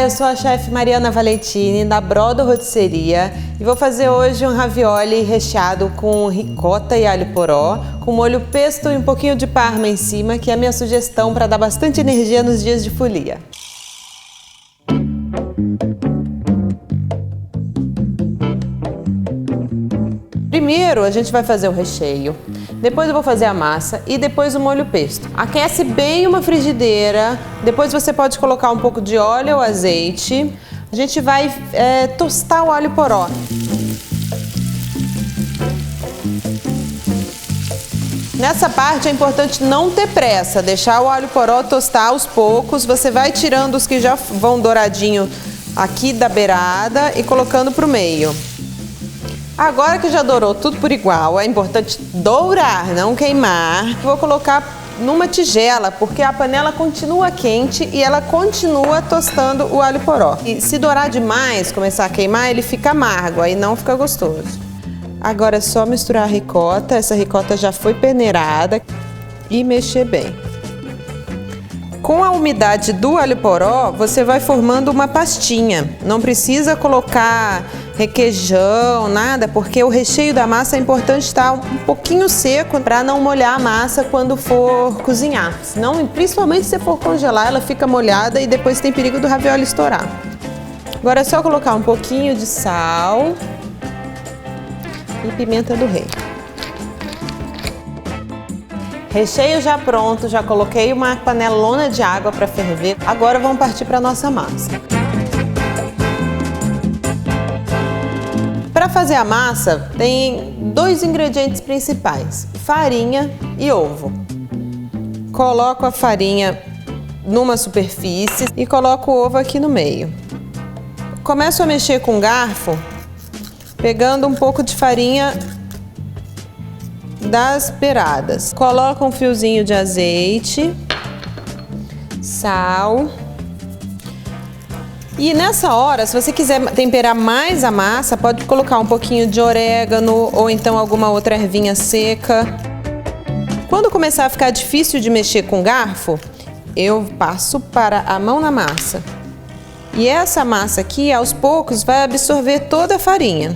eu sou a chefe Mariana Valentini, da Brodo Rotisseria, e vou fazer hoje um ravioli recheado com ricota e alho poró, com molho pesto e um pouquinho de parma em cima, que é a minha sugestão para dar bastante energia nos dias de folia. Primeiro a gente vai fazer o recheio, depois eu vou fazer a massa e depois o molho pesto. Aquece bem uma frigideira, depois você pode colocar um pouco de óleo ou azeite. A gente vai tostar o alho poró. Nessa parte é importante não ter pressa, deixar o alho poró tostar aos poucos. Você vai tirando os que já vão douradinho aqui da beirada e colocando para o meio. Agora que já dourou tudo por igual, é importante dourar, não queimar. Vou colocar numa tigela, porque a panela continua quente e ela continua tostando o alho poró. E se dourar demais, começar a queimar, ele fica amargo, aí não fica gostoso. Agora é só misturar a ricota, essa ricota já foi peneirada, e mexer bem. Com a umidade do alho poró, você vai formando uma pastinha. Não precisa colocar requeijão, nada, porque o recheio da massa é importante estar um pouquinho seco para não molhar a massa quando for cozinhar. Senão, principalmente se for congelar, ela fica molhada e depois tem perigo do ravioli estourar. Agora é só colocar um pouquinho de sal e pimenta do reino. Recheio já pronto, já coloquei uma panelona de água para ferver. Agora vamos partir para a nossa massa. Para fazer a massa, tem dois ingredientes principais: farinha e ovo. Coloco a farinha numa superfície e coloco o ovo aqui no meio. Começo a mexer com o garfo, pegando um pouco de farinha das beiradas. Coloco um fiozinho de azeite, sal. E nessa hora, se você quiser temperar mais a massa, pode colocar um pouquinho de orégano ou então alguma outra ervinha seca. Quando começar a ficar difícil de mexer com o garfo, eu passo para a mão na massa. E essa massa aqui, aos poucos, vai absorver toda a farinha.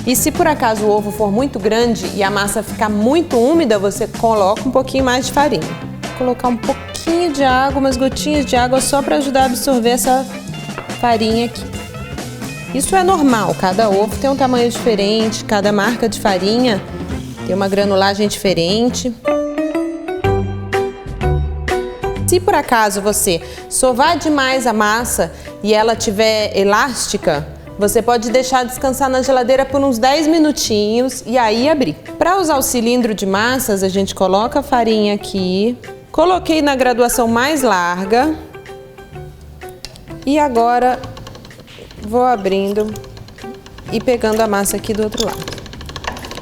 E se por acaso o ovo for muito grande e a massa ficar muito úmida, você coloca um pouquinho mais de farinha. Vou colocar um pouquinho de água, umas gotinhas de água só para ajudar a absorver essa farinha aqui. Isso é normal, cada ovo tem um tamanho diferente, cada marca de farinha tem uma granulagem diferente. Se por acaso você sovar demais a massa e ela estiver elástica, você pode deixar descansar na geladeira por uns 10 minutinhos e aí abrir. Para usar o cilindro de massas, a gente coloca a farinha aqui. Coloquei na graduação mais larga. E agora vou abrindo e pegando a massa aqui do outro lado.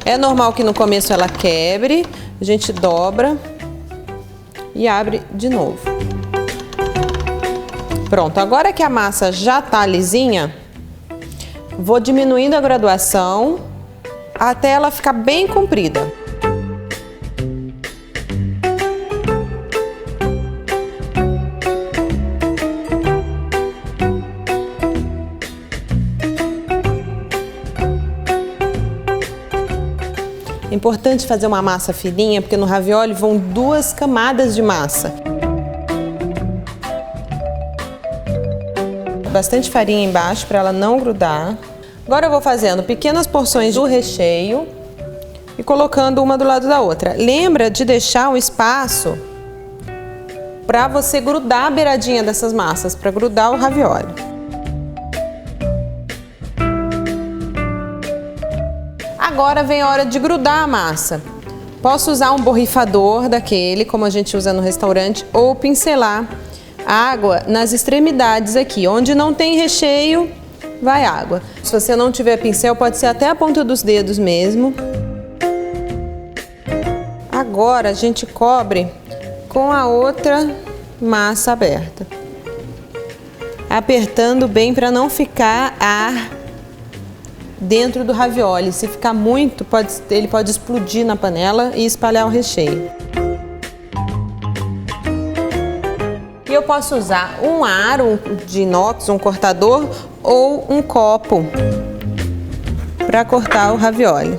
É normal que no começo ela quebre, a gente dobra e abre de novo. Pronto, agora que a massa já tá lisinha, vou diminuindo a graduação até ela ficar bem comprida. É importante fazer uma massa fininha, porque no ravioli vão 2 camadas de massa. Bastante farinha embaixo para ela não grudar. Agora eu vou fazendo pequenas porções do recheio e colocando uma do lado da outra. Lembra de deixar um espaço para você grudar a beiradinha dessas massas, para grudar o ravioli. Agora vem a hora de grudar a massa. Posso usar um borrifador daquele, como a gente usa no restaurante, ou pincelar água nas extremidades aqui. Onde não tem recheio, vai água. Se você não tiver pincel, pode ser até a ponta dos dedos mesmo. Agora a gente cobre com a outra massa aberta. Apertando bem para não ficar ar dentro do ravioli. Se ficar muito, ele pode explodir na panela e espalhar o recheio. E eu posso usar um aro de inox, um cortador ou um copo para cortar o ravioli.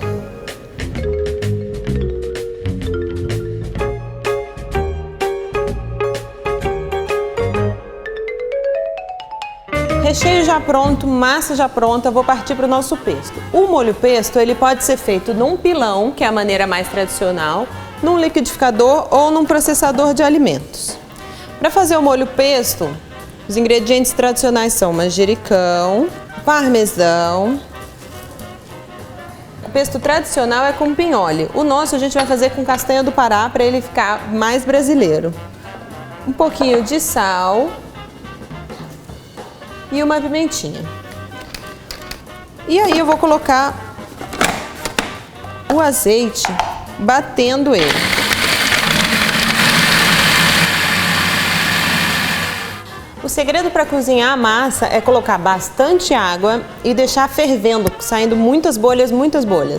Recheio já pronto, massa já pronta, vou partir para o nosso pesto. O molho pesto ele pode ser feito num pilão, que é a maneira mais tradicional, num liquidificador ou num processador de alimentos. Para fazer o molho pesto, os ingredientes tradicionais são manjericão, parmesão. O pesto tradicional é com pinhole. O nosso a gente vai fazer com castanha do Pará para ele ficar mais brasileiro. Um pouquinho de sal e uma pimentinha. E aí eu vou colocar o azeite batendo ele. O segredo para cozinhar a massa é colocar bastante água e deixar fervendo, saindo muitas bolhas,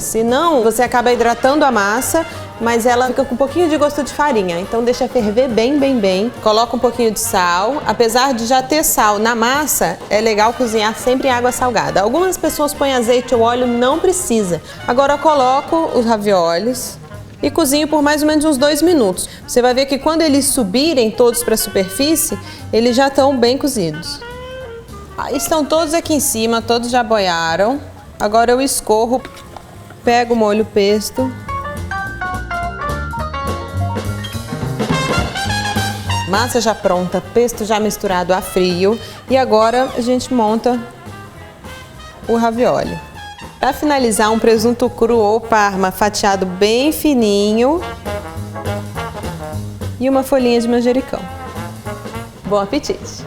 Senão, você acaba hidratando a massa, mas ela fica com um pouquinho de gosto de farinha. Então deixa ferver bem. Coloca um pouquinho de sal. Apesar de já ter sal na massa, é legal cozinhar sempre em água salgada. Algumas pessoas põem azeite ou óleo, não precisa. Agora eu coloco os raviolis e cozinho por mais ou menos uns 2 minutos. Você vai ver que quando eles subirem todos para a superfície, eles já estão bem cozidos. Estão todos aqui em cima, todos já boiaram. Agora eu escorro, pego o molho pesto. Massa já pronta, pesto já misturado a frio. E agora a gente monta o ravioli. Para finalizar, um presunto cru ou parma fatiado bem fininho e uma folhinha de manjericão. Bom apetite!